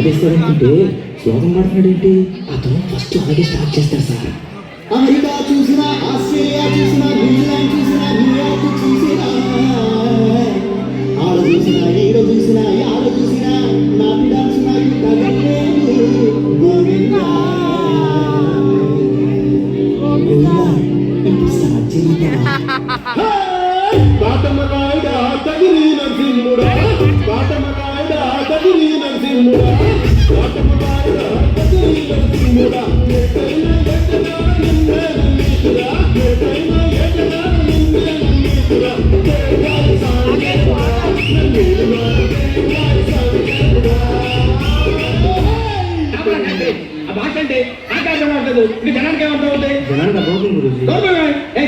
చంపేస్తాడనుకుంటే శ్లోకం పాడుతున్నాడు ఏంటి? అతను ఫస్ట్ అలాగే స్టార్ట్ చేస్తాడు సార్. అమెరికా చూసినా, ఆస్ట్రేలియా చూసినా, న్యూజిలాండ్ చూసినా, న్యూయార్క్ చూసినా, ఆడ చూసినా, ఈడ చూసినా, ఆడ చూసినా, నా డాన్స్ నాకు తగ్గలేదు. గోవిందా స్టార్ట్ చేయండి. కాటమరాయుడా తగిరి నరసింహుడా, కాటమరాయుడా తగిరి నరసింహుడా, కాటమరాయుడా తగిరి నరసింహుడా, ఎటైనా ఎటనా నిన్నే నమ్మితురా, ఎటైనా ఎటనా నిన్నే నమ్మితురా, దేవారి సాంగేవా నన్నురా, దేవారి సాంగేవా. ఆ భాష అంటే ఆకాశం అంటదు, ఇది జనానికి ఏమంటా ఉంటాయి? జనానికి అర్థం గురుజీ.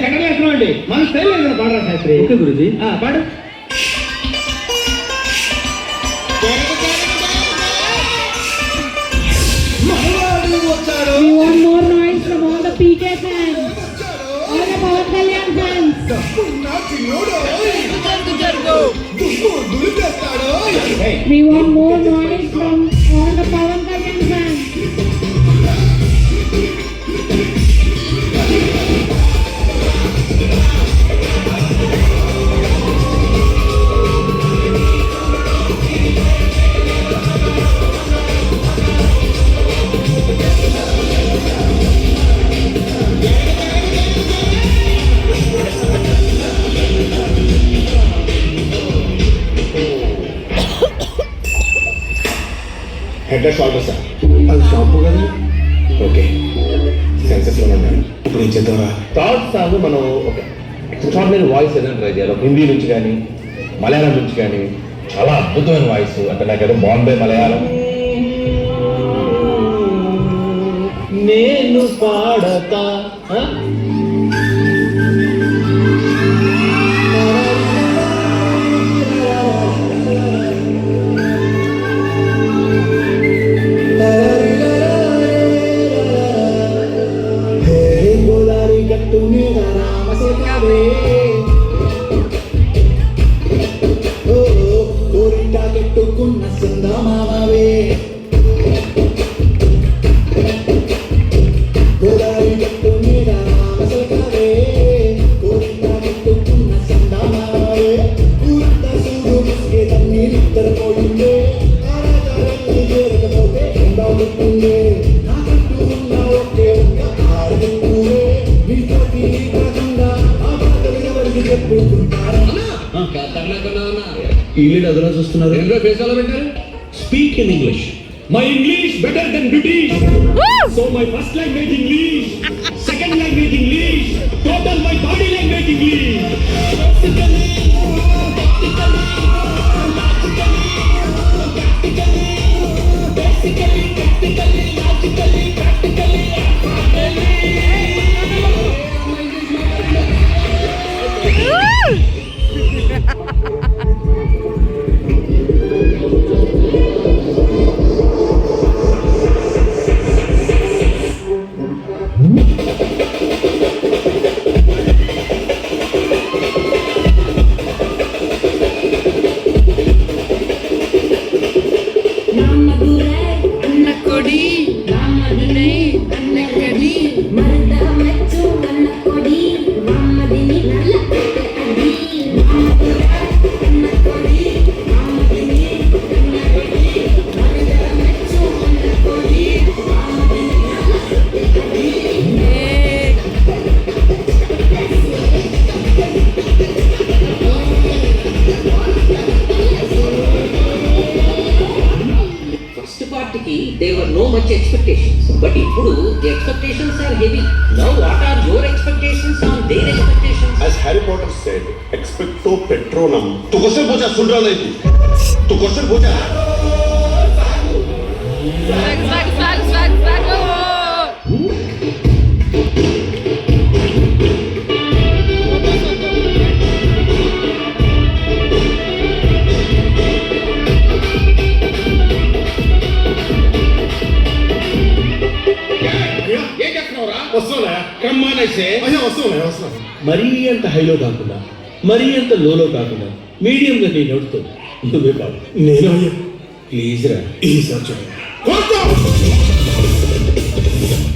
సెకండ్ వేస్తున్నాం అండి, మన స్టైల్ లేదు పాడరా శాస్త్రి. ఓకే గురుజీ. పాడు. We want more noise from all the PK fans, all the Pawan Kalyan fans. We want more noise from all the Pawan Kalyan fans. Head shoulder sir, అది షాంపూ కదా. Okay, సెన్సెస్లో ఉన్నాను. ఇప్పుడు ఏం చేద్దామా? థర్డ్ సాంగ్ మనం ఒక extraordinary voice ఏదైనా ట్రై చేయాలి. హిందీ నుంచి కానీ మలయాళం నుంచి కానీ చాలా అద్భుతమైన వాయిస్. అంటే నాకేదో బాంబే మలయాళం. నేను పాడతా చూస్తున్నారు. Speak in English. My English better than British. So my first language English, second language English, total my body language English. There were no much expectations, but ఇప్పుడు the expectations are heavy. Now what are your expectations on their expectations? As Harry Potter said, expecto patronum. तू question पूछा, सुन रहा नहीं तू question पूछा. మరీ అంత హైలో కాకుండా మరీ అంత లోలో కాకుండా మీడియంగా నేను నడుతూ నువ్వే కాదు. నేను ప్లీజ్ రా ఈసారి చూడండి.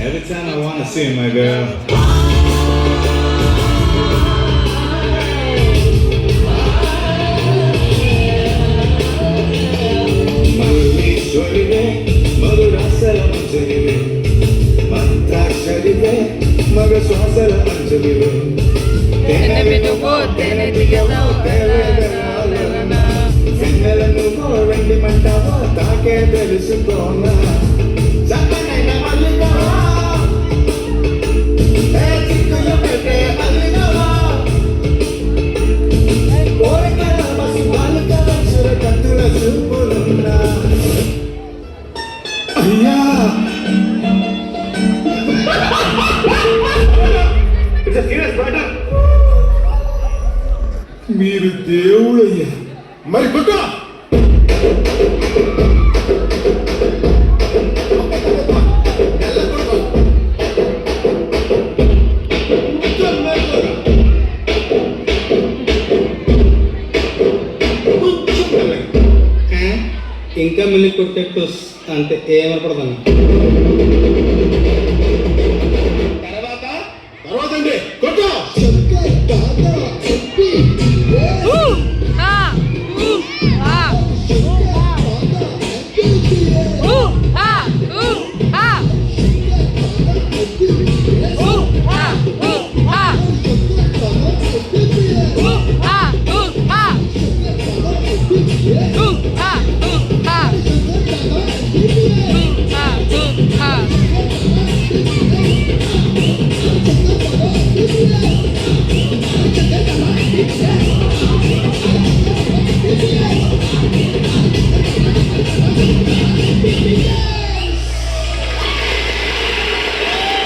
Every time I wanna see my girl. మల్లీశ్వరివే మధురాసల మంజరివే మంత్రాక్షరివే మగ శ్వాసల అంజలివే నువ్వు వెండి మంటావో తాకే తెలుసుకోనా చక్కనైన మల్లికవా ఏ చిక్కులు పెట్టే మల్లికవా కోరికల బసు బాలికల చురకత్తుల చూపులున్నా అయ్యా మీరు దేవుడయ్యా మరి కొట్టు ఇంకా మిల్లి కొట్టేట్టు అంతే ఏమనపడదన్న